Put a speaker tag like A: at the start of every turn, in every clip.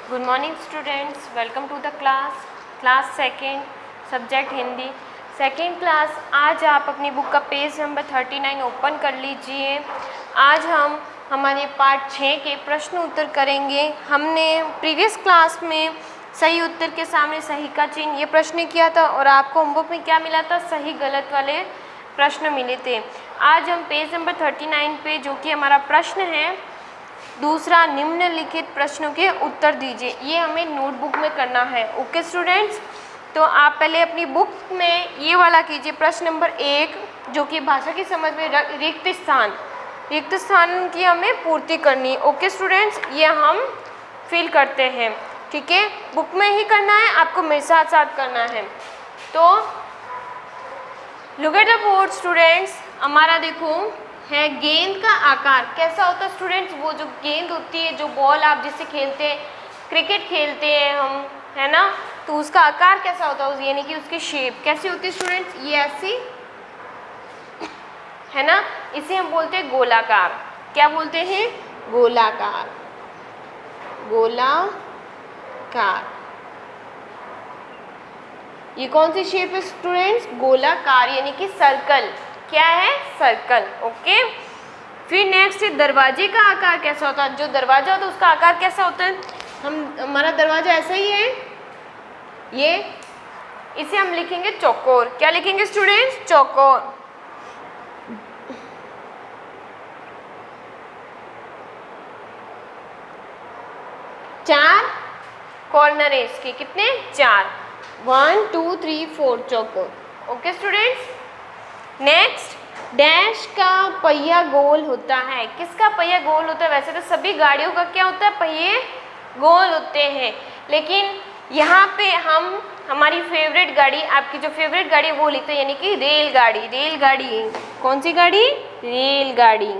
A: Good morning students, welcome to the class second, subject Hindi, second class. आज आप अपनी book का पेज नंबर 39 ओपन कर लीजिए। आज हम हमारे पार्ट 6 के प्रश्न उत्तर करेंगे। हमने प्रीवियस क्लास में सही उत्तर के सामने सही का चिन्ह ये प्रश्न किया था और आपको होमवर्क में क्या मिला था, सही गलत वाले प्रश्न मिले थे। आज हम पेज नंबर 39 पे, जो कि हमारा प्रश्न है दूसरा, निम्नलिखित प्रश्नों के उत्तर दीजिए। ये हमें नोटबुक में करना है। ओके स्टूडेंट्स, तो आप पहले अपनी बुक में ये वाला कीजिए, प्रश्न नंबर 1, जो कि भाषा की समझ में रिक्त स्थान की हमें पूर्ति करनी। ओके स्टूडेंट्स, ये हम फिल करते हैं, ठीक है। बुक में ही करना है, आपको मेरे साथ साथ करना है। तो look at the board students. हमारा देखो है गेंद का आकार कैसा होता है स्टूडेंट्स। वो जो गेंद होती है, जो बॉल आप जिससे खेलते हैं, क्रिकेट खेलते हैं हम, है ना, तो उसका आकार कैसा होता है, यानी कि उसकी शेप कैसी होती है स्टूडेंट्स। ये ऐसी है ना, इसे हम बोलते हैं गोलाकार। क्या बोलते हैं? गोलाकार। गोलाकार, ये कौन सी शेप है स्टूडेंट्स? गोलाकार, यानी कि सर्कल। क्या है? सर्कल। ओके। फिर नेक्स्ट है दरवाजे का आकार कैसा होता है। जो दरवाजा होता है उसका आकार कैसा होता है? हमारा दरवाजा ऐसा ही है, ये, इसे हम लिखेंगे चौकोर। क्या लिखेंगे स्टूडेंट्स? चौकोर। चार कॉर्नर है इसके, कितने? 4, 1 2 3 4 चौकोर। Okay students. नेक्स्ट, डैश का पहिया गोल होता है। किसका पहिया गोल होता है? वैसे तो सभी गाड़ियों का क्या होता है, पहिए गोल होते हैं, लेकिन यहाँ पे हम हमारी फेवरेट गाड़ी, आपकी जो फेवरेट गाड़ी है वो लिखते हैं, यानी कि रेलगाड़ी। रेलगाड़ी, कौन सी गाड़ी? रेलगाड़ी।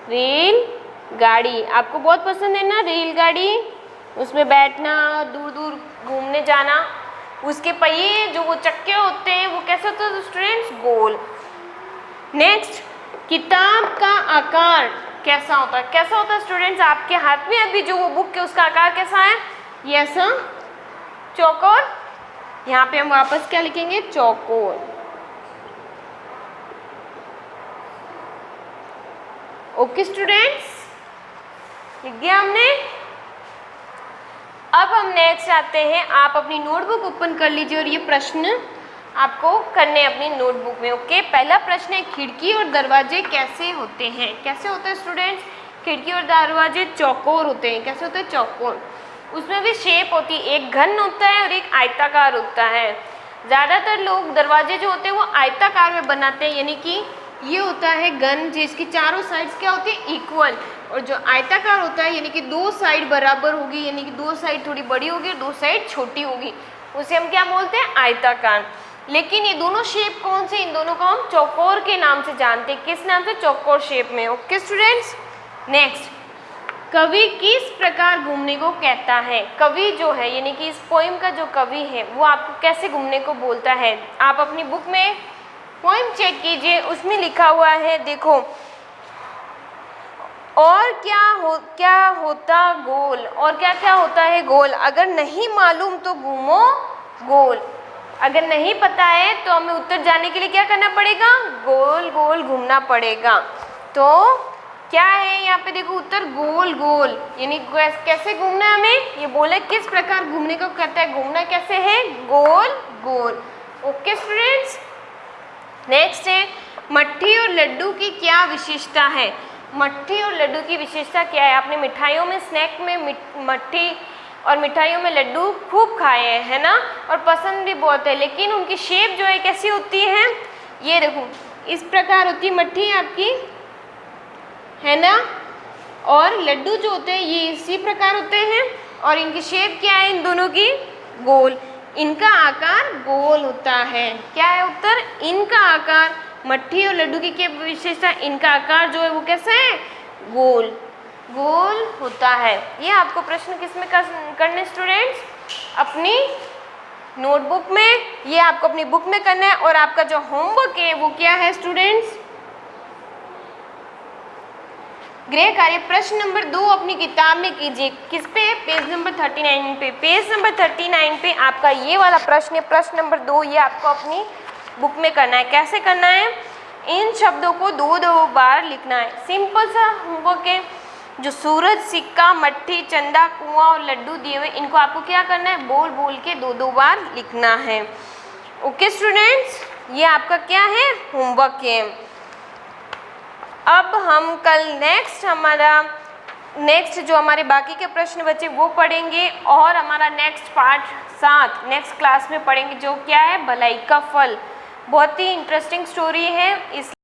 A: रेलगाड़ी आपको बहुत पसंद है ना, रेलगाड़ी। उसमें बैठना, दूर दूर घूमने जाना। उसके पहिए जो वो चक्के होते हैं वो कैसे होते हैं स्टूडेंट्स? गोल। नेक्स्ट, किताब का आकार कैसा होता है? कैसा होता है स्टूडेंट्स? आपके हाथ में अभी जो वो बुक है उसका आकार कैसा है? ये ऐसा चौकोर। यहाँ पे हम वापस क्या लिखेंगे? चौकोर। ओके स्टूडेंट्स, लिख दिया हमने। अब हम नेक्स्ट आते हैं। आप अपनी नोटबुक ओपन कर लीजिए और ये प्रश्न आपको करने अपनी नोटबुक में। ओके, पहला प्रश्न है, खिड़की और दरवाजे कैसे होते हैं? कैसे होते हैं स्टूडेंट्स? खिड़की और दरवाजे चौकोर होते हैं। कैसे होते हैं? चौकोर। उसमें भी शेप होती है, एक घन होता है और एक आयताकार होता है। ज़्यादातर लोग दरवाजे जो होते हैं वो आयताकार में बनाते हैं, यानी कि ये होता है घन, जिसकी चारों साइड्स क्या होती है? इक्वल। और जो आयताकार होता है, यानी कि 2 साइड बराबर होगी, यानी कि 2 साइड थोड़ी बड़ी होगी और 2 साइड छोटी होगी, उसे हम क्या बोलते हैं? आयताकार। लेकिन ये दोनों शेप कौन से? इन दोनों को हम चौकोर के नाम से जानते हैं। किस नाम से? चौकोर शेप में। Okay students. नेक्स्ट, कवि किस प्रकार घूमने को कहता है? कवि जो है, यानी कि इस पोइम का जो कवि है वो आपको कैसे घूमने को बोलता है? आप अपनी बुक में पोइम चेक कीजिए, उसमें लिखा हुआ है, देखो, और क्या होता गोल, और क्या क्या होता है गोल। अगर नहीं मालूम तो घूमो गोल। अगर नहीं पता है तो हमें उत्तर जाने के लिए क्या करना पड़ेगा? गोल गोल घूमना पड़ेगा। तो क्या है यहाँ पे? देखो उत्तर गोल गोल, यानी कैसे घूमना है हमें? ये बोले किस प्रकार घूमने को कहता है, घूमना कैसे है? गोल गोल। Okay students. नेक्स्ट है, मट्ठी और लड्डू की क्या विशेषता है? मट्ठी और लड्डू की विशेषता क्या है? आपने मिठाइयों में, स्नैक में मट्ठी और मिठाइयों में लड्डू खूब खाए हैं, है ना, और पसंद भी बहुत है, लेकिन उनकी शेप जो है कैसी होती है? ये देखो, इस प्रकार होती है मट्ठी आपकी, है ना, और लड्डू जो होते हैं ये इसी प्रकार होते हैं, और इनकी शेप क्या है इन दोनों की? गोल। इनका आकार गोल होता है। क्या है उत्तर? इनका आकार, मट्ठी और लड्डू की क्या विशेषता? इनका आकार जो है वो कैसा है? गोल गोल होता है। ये आपको प्रश्न किस में करने स्टूडेंट्स? अपनी नोटबुक में। ये आपको अपनी बुक में करना है। और आपका जो होमवर्क है वो क्या है स्टूडेंट्स? गृह कार्य प्रश्न नंबर 2 अपनी किताब में कीजिए। किस पे? पेज नंबर 39 पे। पेज नंबर 39 पे आपका ये वाला प्रश्न है, प्रश्न नंबर 2। ये आपको अपनी बुक में करना है। कैसे करना है? इन शब्दों को 2-2 बार लिखना है। सिंपल सा होमवर्क है। जो सूरज, सिक्का, मट्टी, चंदा, कुआं और लड्डू दिए हुए, इनको आपको क्या करना है? बोल बोल के 2-2 बार लिखना है। ओके स्टूडेंट्स, ये आपका क्या है? होमवर्क है। अब हम कल नेक्स्ट जो हमारे बाकी के प्रश्न बचे वो पढ़ेंगे, और हमारा नेक्स्ट पार्ट 7 नेक्स्ट क्लास में पढ़ेंगे, जो क्या है? भलाई का फल। बहुत ही इंटरेस्टिंग स्टोरी है। इस